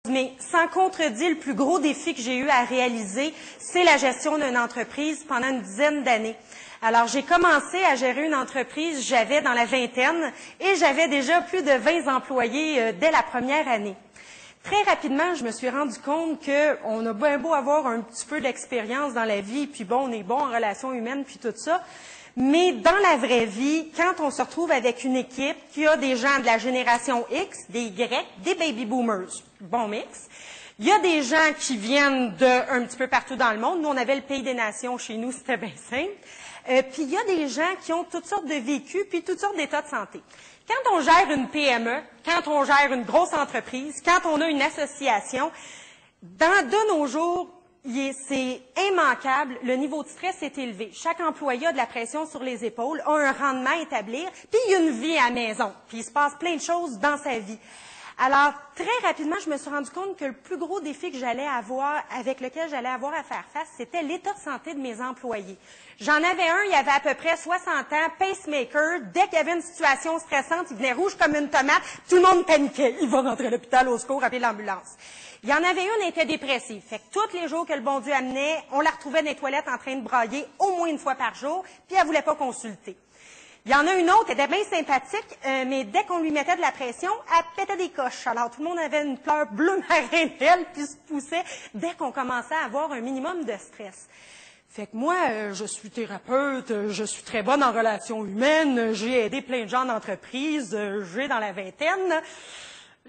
Mais sans contredit, le plus gros défi que j'ai eu à réaliser, c'est la gestion d'une entreprise pendant une dizaine d'années. Alors, j'ai commencé à gérer une entreprise, j'avais dans la vingtaine et j'avais déjà plus de 20 employés dès la première année. Très rapidement, je me suis rendu compte qu'on a bien beau avoir un petit peu d'expérience dans la vie, puis bon, on est bon en relations humaines, puis tout ça. Mais dans la vraie vie, quand on se retrouve avec une équipe qui a des gens de la génération X, des Y, des baby boomers, bon mix, il y a des gens qui viennent un petit peu partout dans le monde. Nous, on avait le pays des nations chez nous, c'était bien simple. Puis il y a des gens qui ont toutes sortes de vécus, puis toutes sortes d'états de santé. Quand on gère une PME, quand on gère une grosse entreprise, quand on a une association, de nos jours, c'est immanquable, le niveau de stress est élevé. Chaque employé a de la pression sur les épaules, a un rendement à établir, puis il y a une vie à la maison, puis il se passe plein de choses dans sa vie. Alors, très rapidement, je me suis rendu compte que le plus gros défi que avec lequel j'allais avoir à faire face, c'était l'état de santé de mes employés. J'en avais un, il avait à peu près 60 ans, pacemaker. Dès qu'il y avait une situation stressante, il venait rouge comme une tomate. Tout le monde paniquait. Il va rentrer à l'hôpital, au secours, appeler l'ambulance. Il y en avait une, elle était dépressive. Fait que tous les jours que le bon Dieu amenait, on la retrouvait dans les toilettes en train de brailler au moins une fois par jour, puis elle voulait pas consulter. Il y en a une autre, elle était bien sympathique, mais dès qu'on lui mettait de la pression, elle pétait des coches. Alors, tout le monde avait une fleur bleu marin d'elle, puis se poussait dès qu'on commençait à avoir un minimum de stress. Fait que moi, je suis thérapeute, je suis très bonne en relations humaines, j'ai aidé plein de gens d'entreprise, j'ai dans la vingtaine.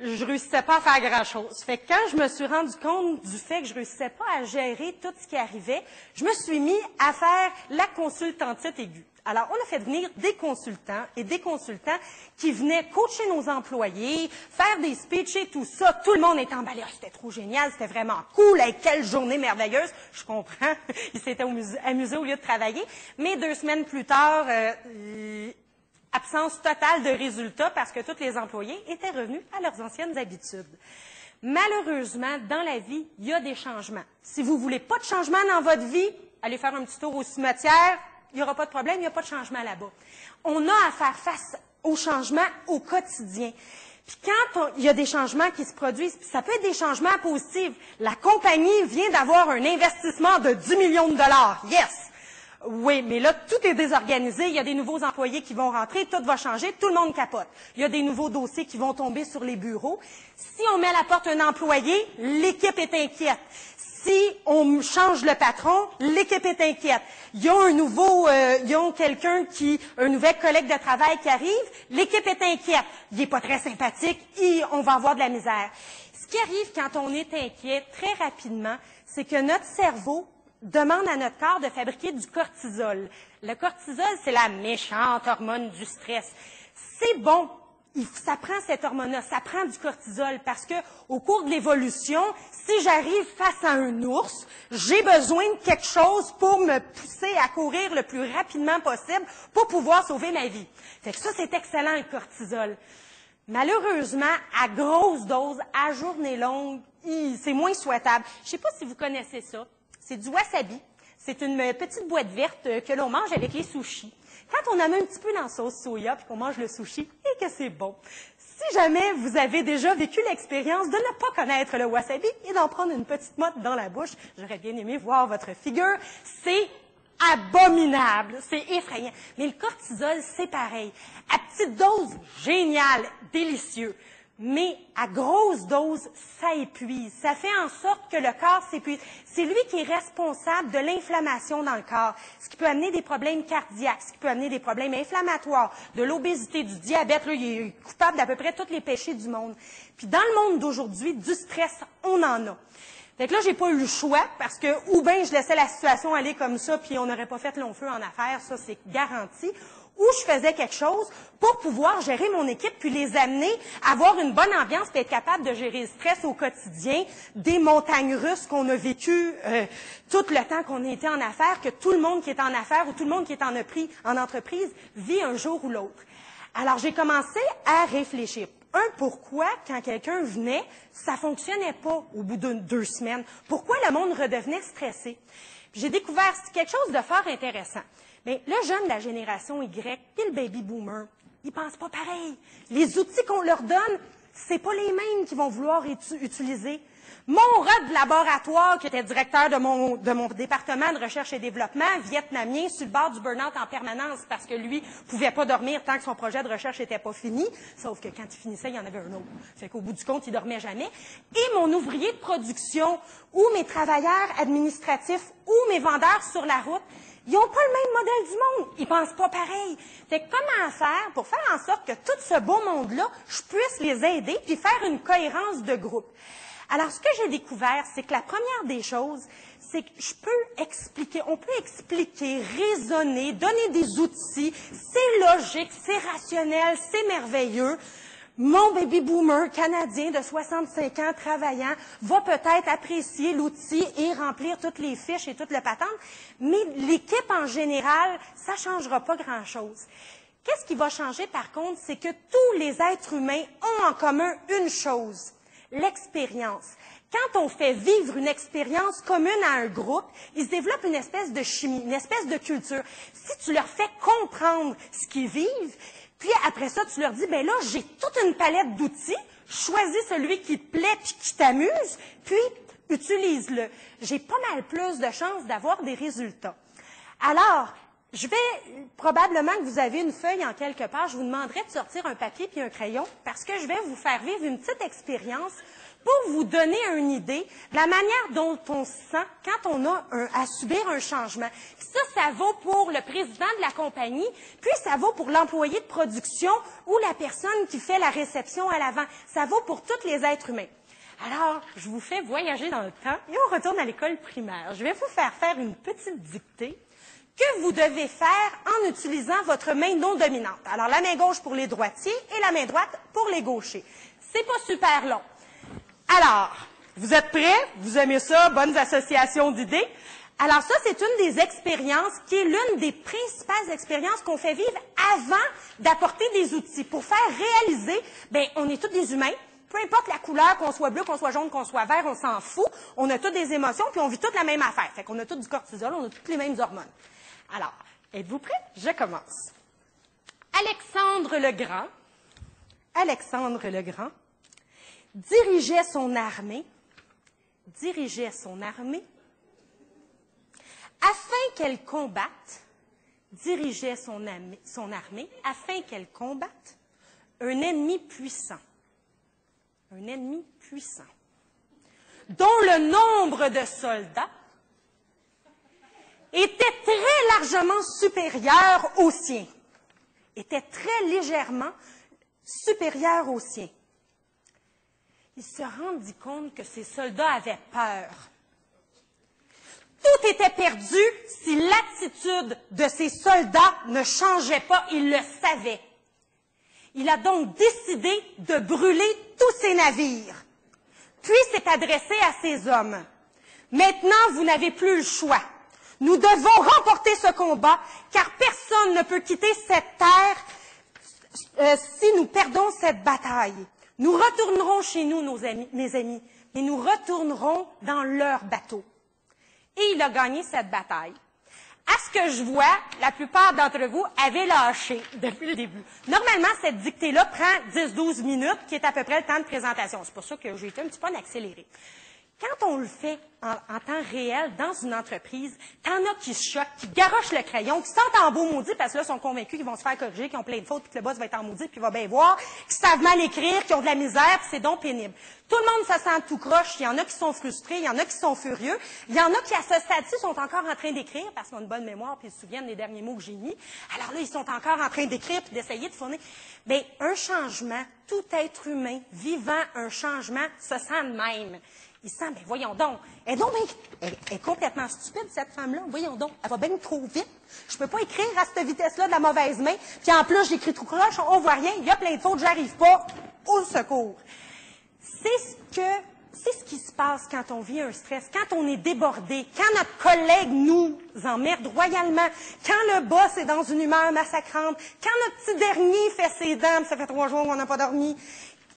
Je réussissais pas à faire grand-chose. Fait que quand je me suis rendu compte du fait que je réussissais pas à gérer tout ce qui arrivait, je me suis mis à faire la consultantite aiguë. Alors, on a fait venir des consultants et des consultants qui venaient coacher nos employés, faire des speeches et tout ça. Tout le monde était emballé. Oh, c'était trop génial, c'était vraiment cool. Hey, quelle journée merveilleuse. Je comprends. Ils s'étaient amusés au lieu de travailler. Mais 2 semaines plus tard, absence totale de résultats parce que tous les employés étaient revenus à leurs anciennes habitudes. Malheureusement, dans la vie, il y a des changements. Si vous voulez pas de changement dans votre vie, allez faire un petit tour au cimetière. Il n'y aura pas de problème, il n'y a pas de changement là-bas. On a à faire face aux changements au quotidien. Puis quand il y a des changements qui se produisent, puis ça peut être des changements positifs. La compagnie vient d'avoir un investissement de 10 millions de dollars. Yes! Oui, mais là, tout est désorganisé. Il y a des nouveaux employés qui vont rentrer, tout va changer, tout le monde capote. Il y a des nouveaux dossiers qui vont tomber sur les bureaux. Si on met à la porte un employé, l'équipe est inquiète. Si on change le patron, l'équipe est inquiète. Il y a un nouvel collègue de travail qui arrive, l'équipe est inquiète. Il n'est pas très sympathique et on va avoir de la misère. Ce qui arrive quand on est inquiet, très rapidement, c'est que notre cerveau demande à notre corps de fabriquer du cortisol. Le cortisol, c'est la méchante hormone du stress. C'est bon. Ça prend cette hormone-là, ça prend du cortisol parce que au cours de l'évolution, si j'arrive face à un ours, j'ai besoin de quelque chose pour me pousser à courir le plus rapidement possible pour pouvoir sauver ma vie. Fait que ça, c'est excellent, le cortisol. Malheureusement, à grosse dose, à journée longue, c'est moins souhaitable. Je ne sais pas si vous connaissez ça. C'est du wasabi. C'est une petite boîte verte que l'on mange avec les sushis. Quand on en met un petit peu dans la sauce soya puis qu'on mange le sushi, et que c'est bon. Si jamais vous avez déjà vécu l'expérience de ne pas connaître le wasabi et d'en prendre une petite motte dans la bouche, j'aurais bien aimé voir votre figure, c'est abominable, c'est effrayant. Mais le cortisol, c'est pareil. À petite dose, génial, délicieux. Mais à grosse dose, ça épuise. Ça fait en sorte que le corps s'épuise. C'est lui qui est responsable de l'inflammation dans le corps, ce qui peut amener des problèmes cardiaques, ce qui peut amener des problèmes inflammatoires, de l'obésité, du diabète. Là, il est coupable d'à peu près tous les péchés du monde. Puis dans le monde d'aujourd'hui, du stress, on en a. Fait que là, j'ai pas eu le choix parce que ou bien je laissais la situation aller comme ça puis on n'aurait pas fait long feu en affaires, ça c'est garanti. Ou je faisais quelque chose pour pouvoir gérer mon équipe puis les amener à avoir une bonne ambiance puis être capable de gérer le stress au quotidien, des montagnes russes qu'on a vécues tout le temps qu'on a été en affaires, que tout le monde qui est en affaires ou tout le monde qui est en entreprise vit un jour ou l'autre. Alors, j'ai commencé à réfléchir. Pourquoi, quand quelqu'un venait, ça fonctionnait pas au bout de 2 semaines? Pourquoi le monde redevenait stressé? Puis j'ai découvert quelque chose de fort intéressant. Mais le jeune de la génération Y et le baby boomer, ils pensent pas pareil. Les outils qu'on leur donne, c'est pas les mêmes qui vont vouloir utiliser. Mon rat de laboratoire, qui était directeur de mon département de recherche et développement, vietnamien, sur le bord du burn-out en permanence parce que lui pouvait pas dormir tant que son projet de recherche n'était pas fini, sauf que quand il finissait, il y en avait un autre. Fait qu'au bout du compte, il dormait jamais. Et mon ouvrier de production, ou mes travailleurs administratifs, ou mes vendeurs sur la route, ils n'ont pas le même modèle du monde. Ils pensent pas pareil. Fait que comment faire pour faire en sorte que tout ce beau monde-là, je puisse les aider puis faire une cohérence de groupe? Alors, ce que j'ai découvert, c'est que la première des choses, c'est que on peut expliquer, raisonner, donner des outils, c'est logique, c'est rationnel, c'est merveilleux. Mon baby boomer canadien de 65 ans travaillant va peut-être apprécier l'outil et remplir toutes les fiches et toute le patente, mais l'équipe en général, ça changera pas grand-chose. Qu'est-ce qui va changer par contre, c'est que tous les êtres humains ont en commun une chose, l'expérience. Quand on fait vivre une expérience commune à un groupe, il se développe une espèce de chimie, une espèce de culture. Si tu leur fais comprendre ce qu'ils vivent, puis après ça, tu leur dis, ben là, j'ai toute une palette d'outils, choisis celui qui te plaît puis qui t'amuse, puis utilise-le. J'ai pas mal plus de chances d'avoir des résultats. Alors, probablement que vous avez une feuille en quelque part, je vous demanderai de sortir un papier puis un crayon parce que je vais vous faire vivre une petite expérience pour vous donner une idée de la manière dont on se sent quand on a à subir un changement. Puis ça vaut pour le président de la compagnie, puis ça vaut pour l'employé de production ou la personne qui fait la réception à l'avant. Ça vaut pour tous les êtres humains. Alors, je vous fais voyager dans le temps et on retourne à l'école primaire. Je vais vous faire une petite dictée que vous devez faire en utilisant votre main non dominante. Alors, la main gauche pour les droitiers et la main droite pour les gauchers. C'est pas super long. Alors, vous êtes prêts? Vous aimez ça? Bonnes associations d'idées? Alors ça, c'est une des expériences qui est l'une des principales expériences qu'on fait vivre avant d'apporter des outils. Pour faire réaliser, ben, on est tous des humains. Peu importe la couleur, qu'on soit bleu, qu'on soit jaune, qu'on soit vert, on s'en fout. On a toutes des émotions, puis on vit toutes la même affaire. Fait qu'on a tous du cortisol, on a toutes les mêmes hormones. Alors, êtes-vous prêts? Je commence. Alexandre le Grand, dirigeait son armée afin qu'elle combatte, un ennemi puissant, dont le nombre de soldats était très largement supérieur au sien, était très légèrement supérieur au sien. Il se rendit compte que ses soldats avaient peur. Tout était perdu si l'attitude de ses soldats ne changeait pas, il le savait. Il a donc décidé de brûler tous ses navires, puis s'est adressé à ses hommes. Maintenant, vous n'avez plus le choix. Nous devons remporter ce combat, car personne ne peut quitter cette terre si nous perdons cette bataille. Nous retournerons chez nous, mes amis, mais nous retournerons dans leur bateau. Et il a gagné cette bataille. À ce que je vois, la plupart d'entre vous avaient lâché depuis le début. Normalement, cette dictée-là prend 10-12 minutes, qui est à peu près le temps de présentation. C'est pour ça que j'ai été un petit peu en accéléré. Quand on le fait en temps réel dans une entreprise, t'en as qui se choquent, qui garochent le crayon, qui se sentent en beau maudit parce que là, ils sont convaincus qu'ils vont se faire corriger, qu'ils ont plein de fautes, puis que le boss va être en maudit, puis qu'il va bien voir, qui savent mal écrire, qui ont de la misère, puis c'est donc pénible. Tout le monde se sent tout croche. Il y en a qui sont frustrés, il y en a qui sont furieux, il y en a qui, à ce stade-ci, sont encore en train d'écrire parce qu'ils ont une bonne mémoire, puis ils se souviennent des derniers mots que j'ai mis. Alors là, ils sont encore en train d'écrire, puis d'essayer de fournir. Bien, un changement, tout être humain vivant un changement se sent de même. Il sent, ben voyons donc, elle est complètement stupide, cette femme-là. Voyons donc, elle va bien trop vite. Je peux pas écrire à cette vitesse-là de la mauvaise main. Puis en plus, j'écris tout croche, on voit rien, il y a plein de fautes, j'arrive pas. Au secours. C'est ce qui se passe quand on vit un stress, quand on est débordé, quand notre collègue nous emmerde royalement, quand le boss est dans une humeur massacrante, quand notre petit dernier fait ses dents, ça fait 3 jours qu'on n'a pas dormi.